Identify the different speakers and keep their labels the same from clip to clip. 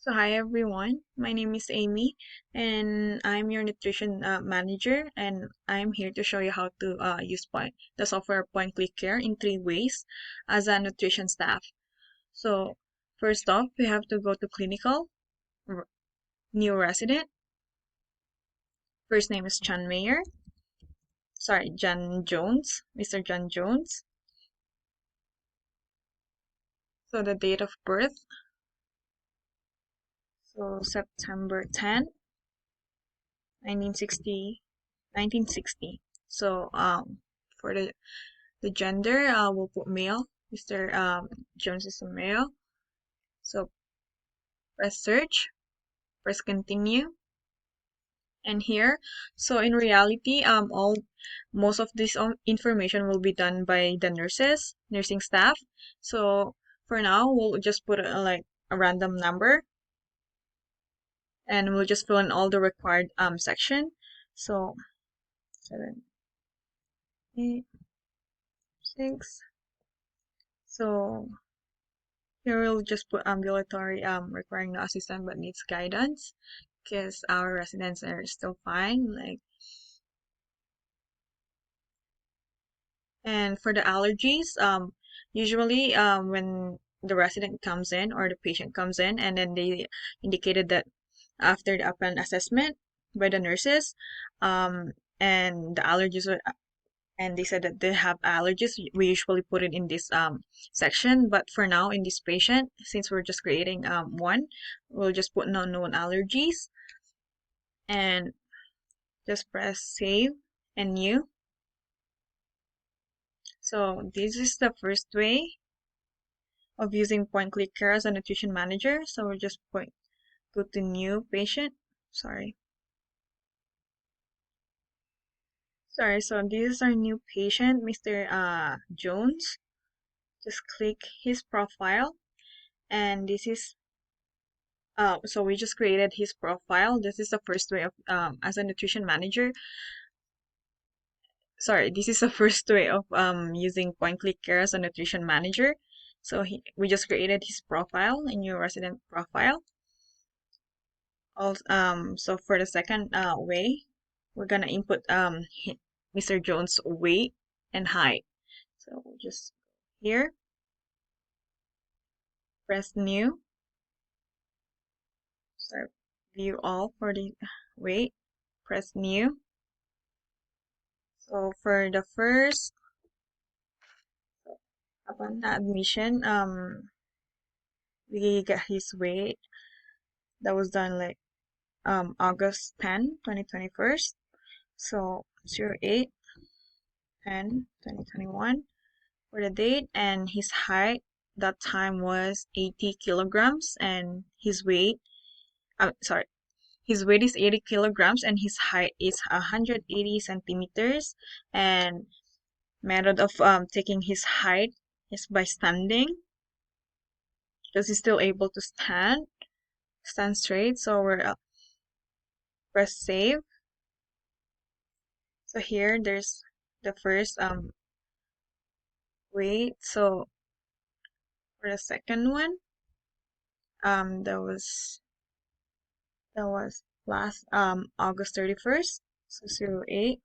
Speaker 1: So hi everyone, my name is Amy and I'm your nutrition manager, and I'm here to show you how to use the software Point Click Care in 3 ways as a nutrition staff. So first off, we have to go to clinical, r- new resident. First name is John Jones, Mr. John Jones. So the date of birth, so September 10, 1960. So for the gender, we'll put male. Mr. Jones is a male. So press search, press continue, and here. So in reality, most of this information will be done by the nursing staff. So for now, we'll just put like a random number, and we'll just fill in all the required section. So 7, 8, 6. So here we'll just put ambulatory, requiring no assistance but needs guidance, because our residents are still fine. And for the allergies, usually when the resident comes in or the patient comes in, and then they indicated that after the upon assessment by the nurses, and the allergies were and they said that they have allergies, we usually put it in this section. But for now, in this patient, since we're just creating one, we'll just put no known allergies, and just press save and new. So this is the first way of using Point Click Care as a nutrition manager. So we'll just go to new patient. Sorry. So this is our new patient, Mr. Jones. Just click his profile, and this is so we just created his profile. This is the first way of as a nutrition manager. Sorry, this is the first way of using Point Click Care as a nutrition manager. So we just created his profile, a new resident profile. Also, so for the second way, we're gonna input Mr. Jones' weight and height. So we'll just here, press new, start view all for the weight, press new. So for the first, upon admission, we got his weight. That was done like August 10, 2021. So 08, 10, 2021 for the date, and his height that time was 80 kilograms, and his weight, his weight is 80 kilograms, and his height is 180 centimeters. And method of taking his height is by standing, because he's still able to stand straight. So we're press save. So here there's the first weight. So for the second one, that was last August 31st, so 08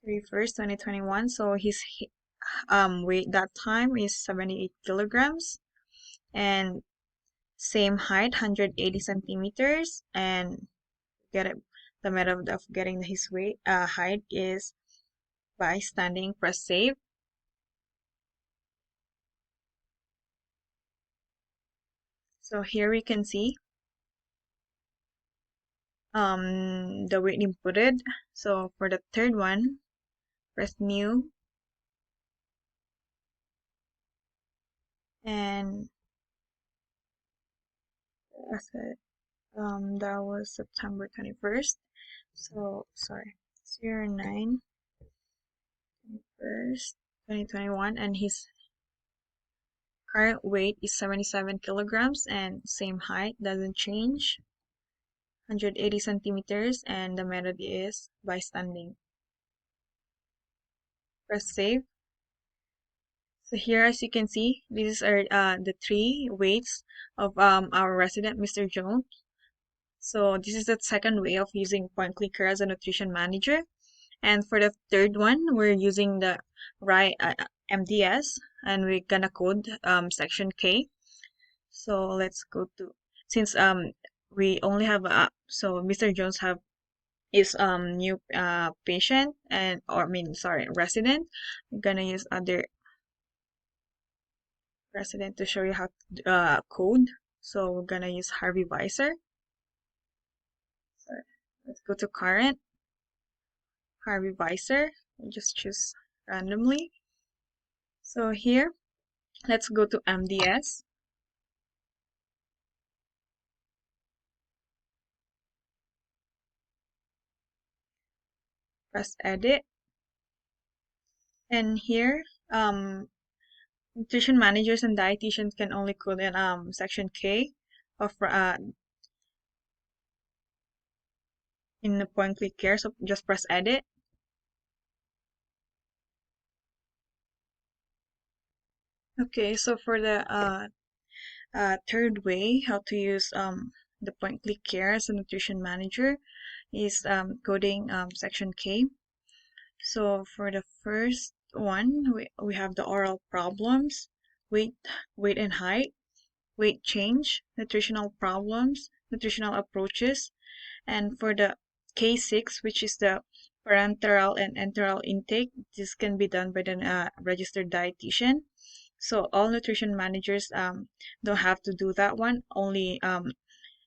Speaker 1: 31st 2021. So his weight that time is 78 kilograms, and same height 180 centimeters. And get it, the method of getting his height is by standing. Press save. So here we can see the weight inputted. So for the third one, press new, and that was September 21st. So sorry, 09 21st 2021, and his current weight is 77 kilograms, and same height doesn't change, 180 centimeters, and the method is by standing. Press save. So here, as you can see, these are the three weights of our resident, Mr. Jones. So this is the second way of using point clicker as a nutrition manager. And for the third one, we're using the right MDS, and we're gonna code section K. So let's go to, since we only have so Mr. Jones have is new patient, and or I mean sorry, resident. I'm gonna use other resident to show you how to code. So we're gonna use Harvey Weiser. So let's go to current Harvey Weiser. We just choose randomly. So here, let's go to MDS. Press edit. And here, nutrition managers and dietitians can only code in section K of in the point click care. So just press edit. Okay, so for the third way, how to use the point click care as a nutrition manager is coding section K. So for the first one, we have the oral problems, weight, weight and height, weight change, nutritional problems, nutritional approaches, and for the K6, which is the parenteral and enteral intake, this can be done by the registered dietitian. So all nutrition managers don't have to do that one. Only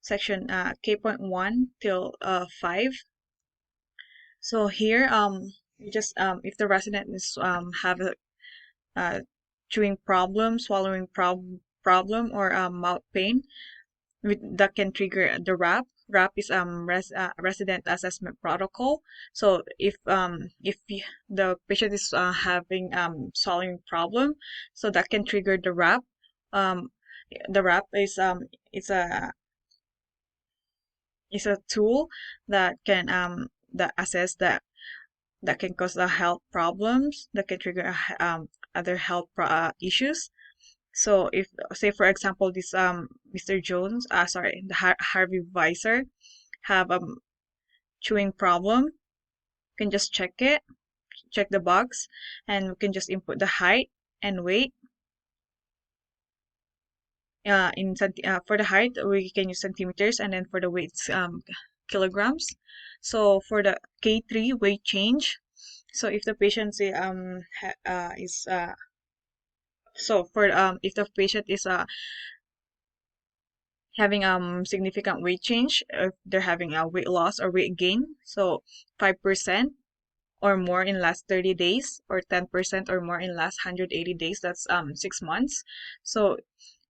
Speaker 1: section K.1 till 5. So here you just if the resident is have a chewing problem, swallowing problem, or mouth pain, that can trigger the RAP. RAP is resident assessment protocol. So if the patient is having swallowing problem, so that can trigger the RAP. Um, the RAP is a tool that can that assess that can cause health problems, that can trigger other health issues. So if, say for example, this Mr. Jones, sorry, the Harvey Weiser have chewing problem, you can just check the box, and we can just input the height and weight. For the height, we can use centimeters, and then for the weights, kilograms. So for the K3 weight change, so if the patient say is so for if the patient is having significant weight change, if they're having a weight loss or weight gain, so 5% or more in last 30 days, or 10% or more in last 180 days, that's 6 months. So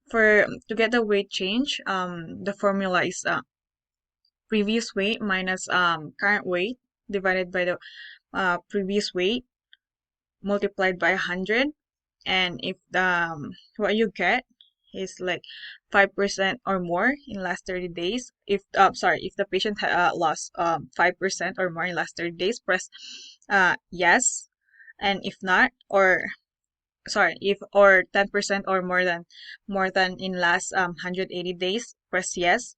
Speaker 1: for to get the weight change, the formula is previous weight minus current weight divided by the previous weight multiplied by 100. And if the what you get is like 5% or more in last 30 days, if if the patient lost 5% or more in last 30 days, press yes. And if not, or sorry, if or 10% or more than in last 180 days, press yes.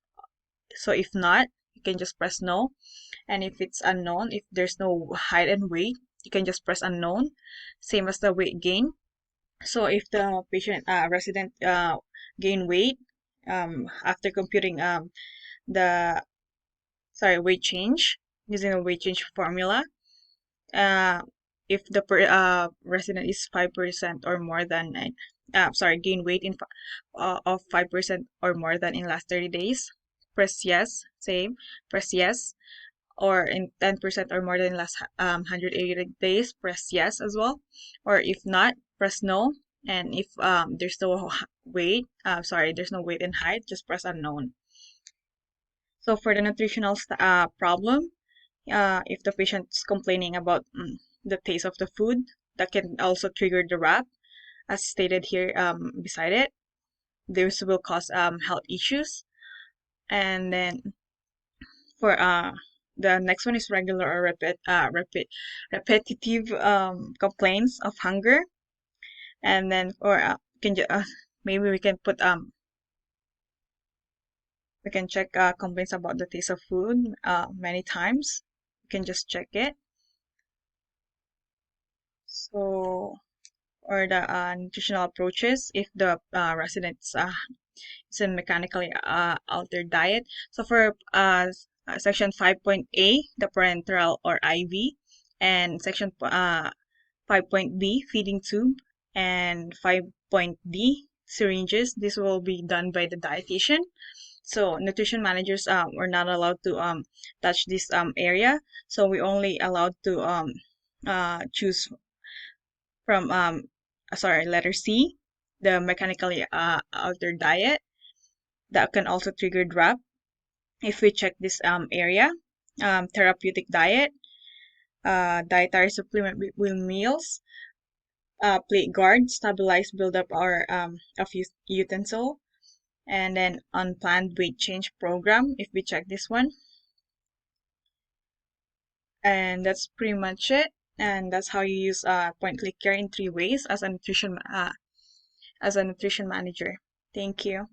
Speaker 1: So if not, you can just press no. And if it's unknown, if there's no height and weight, you can just press unknown, same as the weight gain. So if the patient resident gain weight after computing the weight change using a weight change formula, uh, if the resident is 5% or more than gain weight of 5% or more than in last 30 days, press yes. Same, press yes. Or in 10% or more than last 180 days, press yes as well. Or if not, press no. And if there's no weight, there's no weight and height, just press unknown. So for the nutritional problem, if the patient is complaining about the taste of the food, that can also trigger the RAP, as stated here beside it. This will cause health issues. And then for the next one is regular or repetitive complaints of hunger. And then, or maybe we can put we can check complaints about the taste of food many times. You can just check it. So, or the nutritional approaches if the residents it's a mechanically altered diet. So for section 5.A, the parenteral or IV, and section 5.B, feeding tube, and 5.D, syringes, this will be done by the dietitian. So nutrition managers were not allowed to touch this area. So we only allowed to choose from sorry, letter C, the mechanically altered diet that can also trigger DRAP if we check this area. Therapeutic diet, dietary supplement with meals, plate guard, stabilize buildup or of utensil, and then unplanned weight change program if we check this one. And that's pretty much it. And that's how you use point click care in 3 ways as a nutrition manager. Thank you.